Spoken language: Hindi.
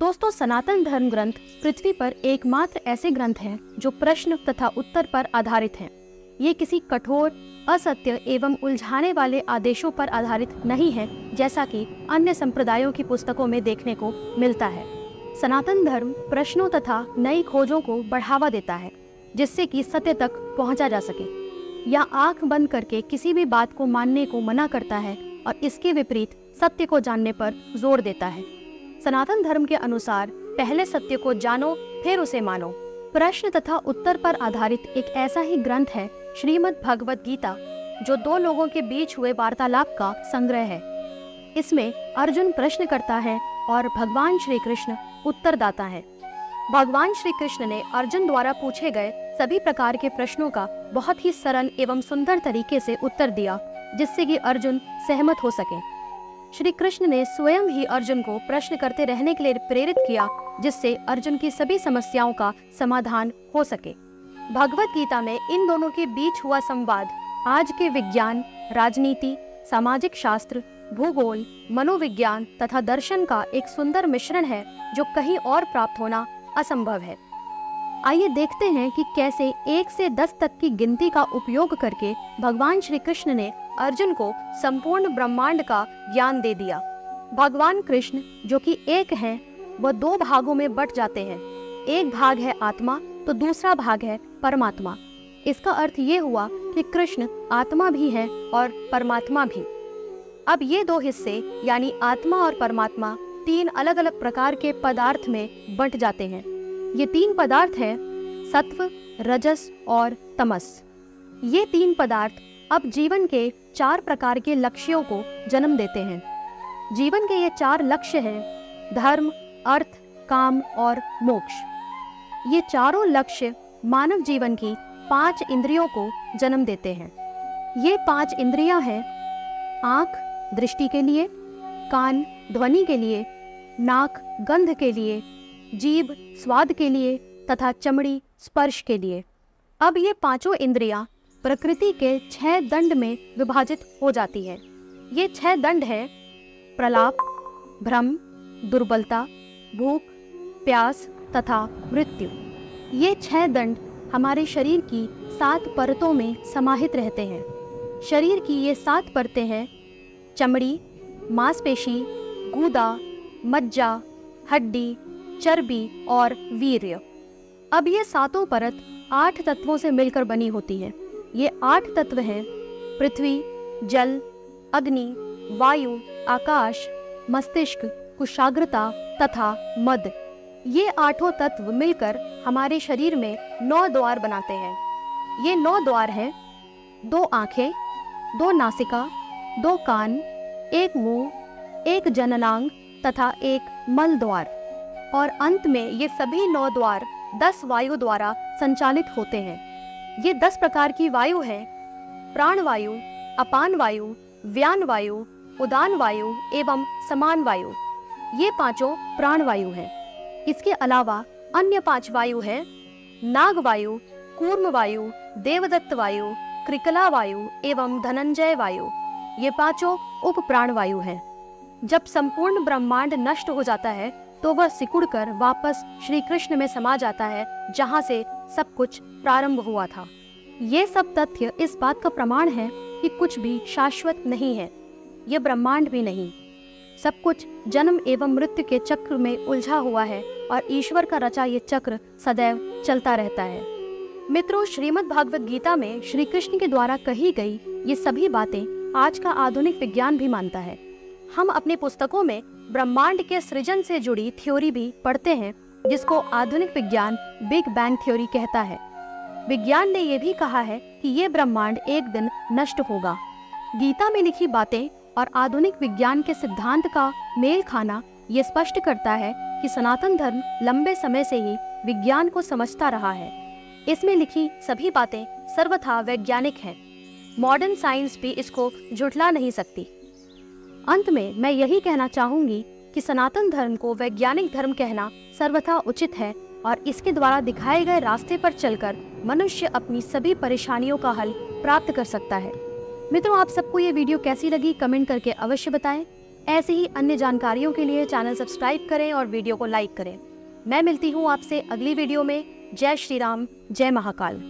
दोस्तों, सनातन धर्म ग्रंथ पृथ्वी पर एकमात्र ऐसे ग्रंथ हैं जो प्रश्न तथा उत्तर पर आधारित हैं। ये किसी कठोर, असत्य एवं उलझाने वाले आदेशों पर आधारित नहीं है, जैसा कि अन्य संप्रदायों की पुस्तकों में देखने को मिलता है। सनातन धर्म प्रश्नों तथा नई खोजों को बढ़ावा देता है, जिससे कि सत्य तक पहुंचा जा सके, या आंख बंद करके किसी भी बात को मानने को मना करता है और इसके विपरीत सत्य को जानने पर जोर देता है। सनातन धर्म के अनुसार पहले सत्य को जानो, फिर उसे मानो। प्रश्न तथा उत्तर पर आधारित एक ऐसा ही ग्रंथ है श्रीमद् भगवद गीता, जो दो लोगों के बीच हुए वार्तालाप का संग्रह है। इसमें अर्जुन प्रश्न करता है और भगवान श्री कृष्ण उत्तरदाता है। भगवान श्री कृष्ण ने अर्जुन द्वारा पूछे गए सभी प्रकार के प्रश्नों का बहुत ही सरल एवं सुंदर तरीके से उत्तर दिया, जिससे कि अर्जुन सहमत हो सके। श्री कृष्ण ने स्वयं ही अर्जुन को प्रश्न करते रहने के लिए प्रेरित किया, जिससे अर्जुन की सभी समस्याओं का समाधान हो सके। भगवद गीता में इन दोनों के बीच हुआ संवाद आज के विज्ञान, राजनीति, सामाजिक शास्त्र, भूगोल, मनोविज्ञान तथा दर्शन का एक सुंदर मिश्रण है, जो कहीं और प्राप्त होना असंभव है। आइए देखते हैं कि कैसे 1 से 10 तक की गिनती का उपयोग करके भगवान श्री कृष्ण ने अर्जुन को संपूर्ण ब्रह्मांड का ज्ञान दे दिया। भगवान कृष्ण, जो कि एक हैं, वह 2 भागों में बट जाते हैं। एक भाग है आत्मा, तो दूसरा भाग है परमात्मा। इसका अर्थ ये हुआ कि कृष्ण आत्मा भी है और परमात्मा भी। अब ये 2 हिस्से यानी आत्मा और परमात्मा 3 अलग अलग प्रकार के पदार्थ में बंट जाते हैं। ये 3 पदार्थ हैं सत्व, रजस और तमस। ये 3 पदार्थ अब जीवन के 4 प्रकार के लक्ष्यों को जन्म देते हैं। जीवन के ये 4 लक्ष्य हैं धर्म, अर्थ, काम और मोक्ष। ये चारों लक्ष्य मानव जीवन की 5 इंद्रियों को जन्म देते हैं। ये 5 इंद्रियां हैं आँख दृष्टि के लिए, कान ध्वनि के लिए, नाक गंध के लिए, जीभ स्वाद के लिए तथा चमड़ी स्पर्श के लिए। अब ये 5 इंद्रियां प्रकृति के 6 दंड में विभाजित हो जाती है। ये 6 दंड हैं प्रलाप, भ्रम, दुर्बलता, भूख, प्यास तथा मृत्यु। ये 6 दंड हमारे शरीर की 7 परतों में समाहित रहते हैं। शरीर की ये 7 परतें हैं चमड़ी, मांसपेशी, गूदा, मज्जा, हड्डी, चर्बी और वीर्य। अब ये 7 परत 8 तत्वों से मिलकर बनी होती है। ये 8 तत्व हैं पृथ्वी, जल, अग्नि, वायु, आकाश, मस्तिष्क, कुशाग्रता तथा मद। ये 8 तत्व मिलकर हमारे शरीर में 9 द्वार बनाते हैं। ये 9 द्वार हैं 2 आँखें, 2 नासिका, 2 कान, 1 मुंह, 1 जननांग तथा 1 मल द्वार। और अंत में ये सभी 9 द्वार 10 वायु द्वारा संचालित होते हैं। ये 10 प्रकार की वायु है प्राण वायु, अपान वायु, व्यान वायु, उदान वायु एवं समान वायु। ये 5 प्राण वायु हैं। इसके अलावा अन्य 5 वायु हैं नाग वायु, कूर्म वायु, देवदत्त वायु, कृकला वायु एवं धनंजय वायु। ये 5 उप प्राण वायु हैं। जब संपूर्ण ब्रह्मांड नष्ट हो जाता है तो वह सिकुड़कर वापस श्री कृष्ण में समा जाता है, जहाँ से सब कुछ प्रारंभ हुआ था। ये सब तथ्य इस बात का प्रमाण है कि कुछ भी शाश्वत नहीं है। ये ब्रह्मांड भी नहीं, सब कुछ जन्म एवं मृत्यु के चक्र में उलझा हुआ है और ईश्वर का रचा ये चक्र सदैव चलता रहता है। मित्रों, श्रीमद् भागवत गीता में श्री कृष्ण के द्वारा कही गई ये सभी बातें आज का आधुनिक विज्ञान भी मानता है। हम अपनी पुस्तकों में ब्रह्मांड के सृजन से जुड़ी थ्योरी भी पढ़ते हैं, जिसको आधुनिक विज्ञान बिग बैंग थ्योरी कहता है। विज्ञान ने यह भी कहा है कि ये ब्रह्मांड एक दिन नष्ट होगा। गीता में लिखी बातें और आधुनिक विज्ञान के सिद्धांत का मेल खाना ये स्पष्ट करता है कि सनातन धर्म लंबे समय से ही विज्ञान को समझता रहा है। इसमें लिखी सभी बातें सर्वथा वैज्ञानिक हैं। मॉडर्न साइंस भी इसको झुठला नहीं सकती। अंत में मैं यही कहना चाहूंगी कि सनातन धर्म को वैज्ञानिक धर्म कहना सर्वथा उचित है और इसके द्वारा दिखाए गए रास्ते पर चलकर मनुष्य अपनी सभी परेशानियों का हल प्राप्त कर सकता है। मित्रों, आप सबको ये वीडियो कैसी लगी कमेंट करके अवश्य बताएं। ऐसी ही अन्य जानकारियों के लिए चैनल सब्सक्राइब करें और वीडियो को लाइक करें। मैं मिलती हूँ आपसे अगली वीडियो में। जय श्री राम, जय महाकाल।